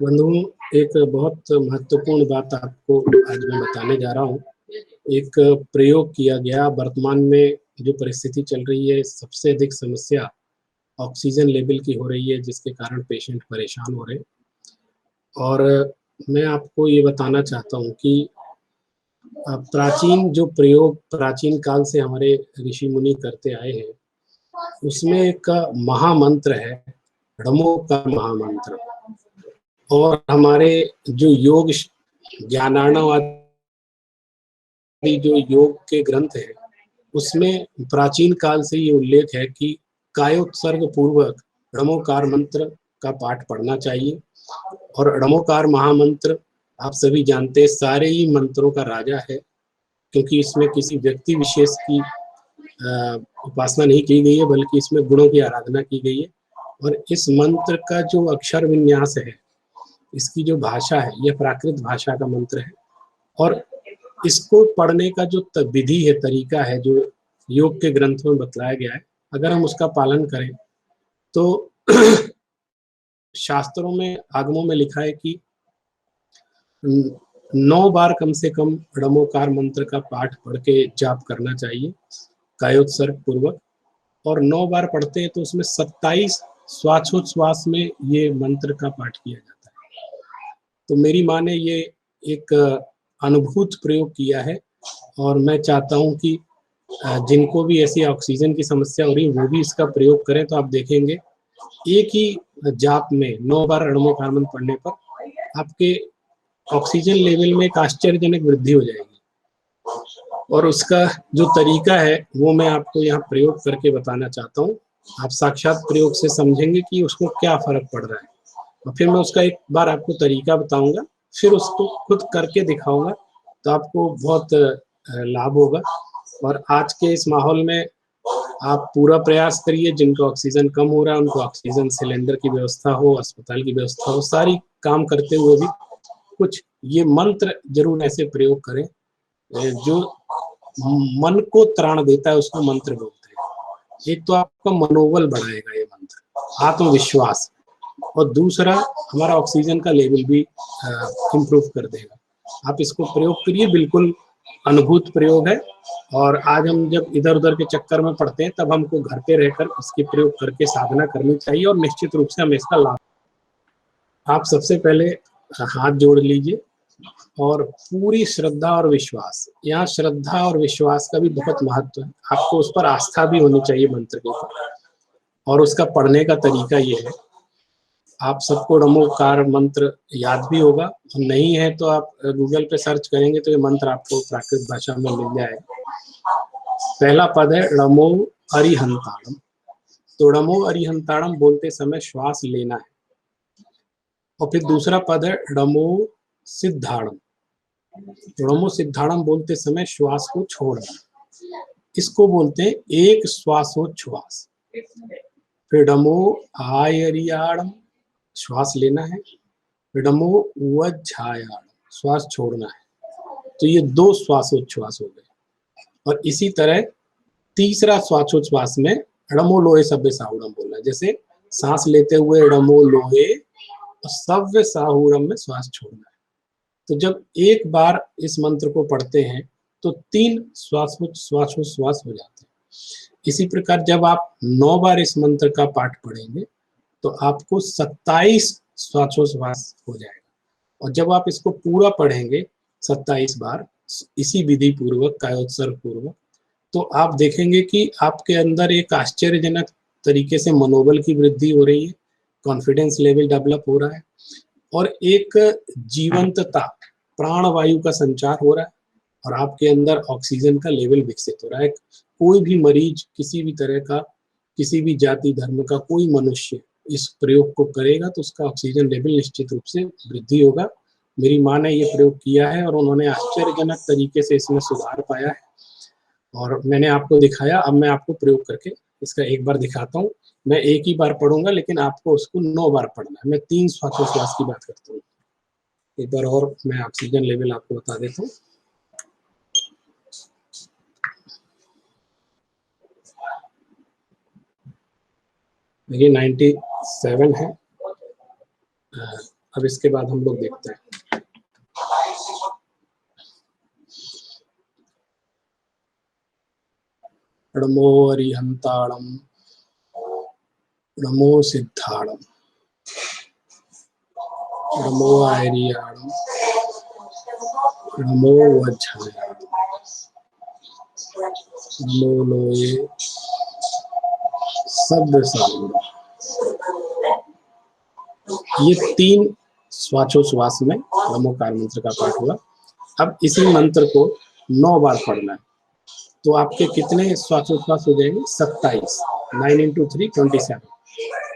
बंधुओं, एक बहुत महत्वपूर्ण बात आपको आज मैं बताने जा रहा हूँ। एक प्रयोग किया गया, वर्तमान में जो परिस्थिति चल रही है, सबसे अधिक समस्या ऑक्सीजन लेवल की हो रही है, जिसके कारण पेशेंट परेशान हो रहे हैं। और मैं आपको ये बताना चाहता हूँ कि प्राचीन जो प्रयोग प्राचीन काल से हमारे ऋषि मुनि करते आए हैं, उसमें एक महामंत्र है, ड़मो का महामंत्र। और हमारे जो योग ज्ञानार्णव आदि जो योग के ग्रंथ है, उसमें प्राचीन काल से ये उल्लेख है कि कायोत्सर्ग पूर्वक ड़मोकार मंत्र का पाठ पढ़ना चाहिए। और ड़मोकार महामंत्र आप सभी जानते हैं, सारे ही मंत्रों का राजा है, क्योंकि इसमें किसी व्यक्ति विशेष की उपासना नहीं की गई है, बल्कि इसमें गुणों की आराधना की गई है। और इस मंत्र का जो अक्षर विन्यास है, इसकी जो भाषा है, यह प्राकृत भाषा का मंत्र है। और इसको पढ़ने का जो विधि है, तरीका है, जो योग के ग्रंथों में बतलाया गया है, अगर हम उसका पालन करें तो शास्त्रों में, आगमों में लिखा है कि 9 बार कम से कम ड़मोकार मंत्र का पाठ पढ़ के जाप करना चाहिए कायोत्सर्ग पूर्वक। और 9 बार पढ़ते हैं तो उसमें 27 श्वासोच्छ्वास में ये मंत्र का पाठ किया जाता है। तो मेरी माँ ने ये एक अनुभूत प्रयोग किया है, और मैं चाहता हूँ कि जिनको भी ऐसी ऑक्सीजन की समस्या हो रही है, वो भी इसका प्रयोग करें। तो आप देखेंगे एक ही जाप में 9 बार ड़मोकार मंत्र पढ़ने पर आपके ऑक्सीजन लेवल में एक आश्चर्यजनक वृद्धि हो जाएगी। और उसका जो तरीका है वो मैं आपको यहाँ प्रयोग करके बताना चाहता हूँ। आप साक्षात प्रयोग से समझेंगे कि उसको क्या फर्क पड़ रहा है। और फिर मैं उसका एक बार आपको तरीका बताऊंगा, फिर उसको खुद करके दिखाऊंगा, तो आपको बहुत लाभ होगा। और आज के इस माहौल में आप पूरा प्रयास करिए, जिनको ऑक्सीजन कम हो रहा है उनको ऑक्सीजन सिलेंडर की व्यवस्था हो, अस्पताल की व्यवस्था हो, सारी काम करते हुए भी कुछ ये मंत्र जरूर ऐसे प्रयोग करें जो मन को त्राण देता है, उसको मंत्र बोलते हैं। एक तो आपका मनोबल बढ़ाएगा ये मंत्र, आत्मविश्वास, और दूसरा हमारा ऑक्सीजन का लेवल भी इम्प्रूव कर देगा। आप इसको प्रयोग करिए, बिल्कुल अनुभूत प्रयोग है। और आज हम जब इधर उधर के चक्कर में पड़ते हैं, तब हमको घर पे रहकर इसके प्रयोग करके साधना करनी चाहिए, और निश्चित रूप से हमें इसका लाभ। आप सबसे पहले हाथ जोड़ लीजिए और पूरी श्रद्धा और विश्वास, यहाँ श्रद्धा और विश्वास का भी बहुत महत्व है। आपको उस पर आस्था भी होनी चाहिए मंत्र के ऊपर। और उसका पढ़ने का तरीका ये है, आप सबको ड़मोकार मंत्र याद भी होगा, नहीं है तो आप गूगल पे सर्च करेंगे तो ये मंत्र आपको प्राकृत भाषा में मिल जाएगा। पहला पद है ड़मो अरिहंताड़म। तो ड़मो अरिहंताड़म बोलते समय श्वास लेना है। और फिर दूसरा पद है ड़मो सिद्धाड़म। ड़मो सिद्धाड़म बोलते समय श्वास को छोड़ना, इसको बोलते हैं एक श्वासोच्छ्वास। फिर ड़मो आयरियाड़म, श्वास लेना है। ड़मो वज्झायाड़म, श्वास छोड़ना है। तो ये 2 श्वासोच्छ्वास हो गए। और इसी तरह तीसरा श्वासोच्छ्वास में ड़मो लोहे सव्य साहुरम बोलना है। जैसे सांस लेते हुए ड़मो लोहे, और सव्य साहुरम में श्वास छोड़ना है। तो जब एक बार इस मंत्र को पढ़ते हैं तो 3 श्वासोच्छ्वास हो जाते हैं। इसी प्रकार जब आप 9 बार इस मंत्र का पाठ पढ़ेंगे तो आपको 27 श्वासोच्छ्वास हो जाएगा। और जब आप इसको पूरा पढ़ेंगे 27 बार इसी विधि पूर्वक, कायोत्सर्ग पूर्वक, तो आप देखेंगे कि आपके अंदर एक आश्चर्यजनक तरीके से मनोबल की वृद्धि हो रही है, कॉन्फिडेंस लेवल डेवलप हो रहा है, और एक जीवंतता, प्राणवायु का संचार हो रहा है, और आपके अंदर ऑक्सीजन का लेवल विकसित हो रहा है। कोई भी मरीज, किसी भी तरह का, किसी भी जाति धर्म का कोई मनुष्य इस प्रयोग को करेगा तो उसका ऑक्सीजन लेवल निश्चित रूप से वृद्धि होगा। मेरी माँ ने ये प्रयोग किया है और उन्होंने आश्चर्यजनक तरीके से इसमें सुधार पाया है, और मैंने आपको दिखाया। अब मैं आपको प्रयोग करके इसका एक बार दिखाता हूँ। मैं एक ही बार पढ़ूंगा, लेकिन आपको उसको 9 बार पढ़ना है। मैं 3 श्वासोच्छ्वास की बात करता हूँ। एक बार और मैं ऑक्सीजन लेवल आपको बता देता हूँ। देखिए 97 है। अब इसके बाद हम लोग देखते हैं। नमो अरिहंताणम, नमो सिद्धाणम, नमो आर्याणम, नमो वज्रायाणम, नमो लोये शब्द सागुण। ये 3 श्वासोच्छ्वास में नमोकार मंत्र का पाठ हुआ। अब इसी मंत्र को 9 बार पढ़ना है। तो आपके कितने श्वासोच्छ्वास हो जाएंगे? 27। 9 × 3 27।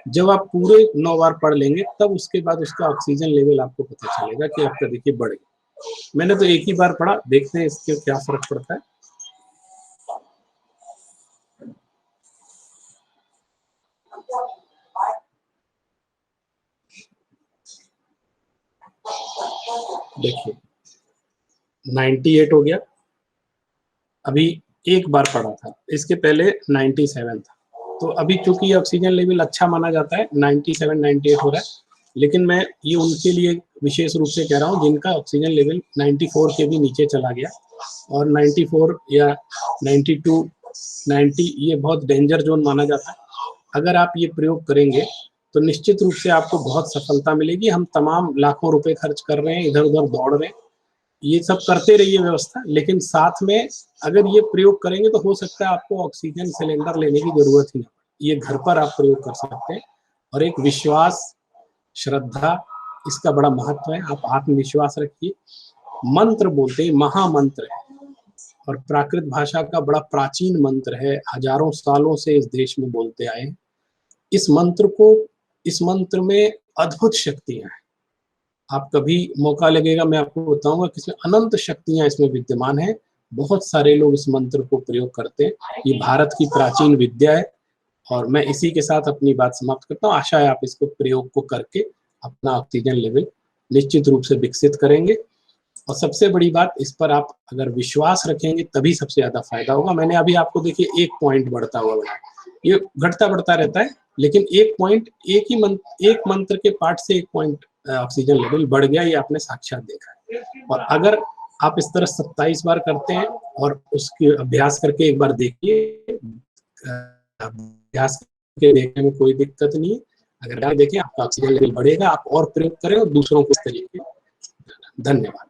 जब आप पूरे 9 बार पढ़ लेंगे तब उसके बाद उसका ऑक्सीजन लेवल आपको पता चलेगा कि आपका देखिए बढ़ गया। मैंने तो एक ही बार पढ़ा, देखते हैं इसके क्या फर्क पड़ता है। देखिए 98 हो गया, अभी एक बार पढ़ा था, इसके पहले 97 था। तो अभी चूंकि ऑक्सीजन लेवल अच्छा माना जाता है, 97 98 हो रहा है। लेकिन मैं ये उनके लिए विशेष रूप से कह रहा हूँ जिनका ऑक्सीजन लेवल 94 के भी नीचे चला गया, और 94 या 92 90 ये बहुत डेंजर जोन माना जाता है। अगर आप ये प्रयोग करेंगे तो निश्चित रूप से आपको बहुत सफलता मिलेगी। हम तमाम लाखों रुपए खर्च कर रहे हैं, इधर उधर दौड़ रहे हैं, ये सब करते रहिए व्यवस्था, लेकिन साथ में अगर ये प्रयोग करेंगे तो हो सकता है आपको ऑक्सीजन सिलेंडर लेने की जरूरत ही ना पड़े। ये घर पर आप प्रयोग कर सकते हैं। और एक विश्वास, श्रद्धा, इसका बड़ा महत्व है। आप आत्मविश्वास रखिए। मंत्र बोलते हैं, महामंत्र है और प्राकृत भाषा का बड़ा प्राचीन मंत्र है, हजारों सालों से इस देश में बोलते आए हैं। इस मंत्र में अद्भुत शक्तियां हैं। आप कभी मौका लगेगा मैं आपको बताऊंगा कि इसमें अनंत शक्तियां इसमें विद्यमान है। बहुत सारे लोग इस मंत्र को प्रयोग करते हैं। ये भारत की प्राचीन विद्या है और मैं इसी के साथ अपनी बात समाप्त करता हूँ। आशा है आप इसको प्रयोग को करके अपना ऑक्सीजन लेवल निश्चित रूप से विकसित करेंगे। और सबसे बड़ी बात, इस पर आप अगर विश्वास रखेंगे तभी सबसे ज्यादा फायदा होगा। मैंने अभी आपको देखिए 1 पॉइंट बढ़ता हुआ बनाया, ये घटता बढ़ता रहता है, लेकिन 1 पॉइंट एक मंत्र के पाठ से 1 पॉइंट ऑक्सीजन लेवल बढ़ गया, ये आपने साक्षात देखा है। और अगर आप इस तरह 27 बार करते हैं और उसके अभ्यास करके एक बार देखिए, अभ्यास करके देखने में कोई दिक्कत नहीं है। अगर आप देखें आपका ऑक्सीजन लेवल बढ़ेगा, आप और प्रयोग करें और दूसरों को इस तरीके। धन्यवाद।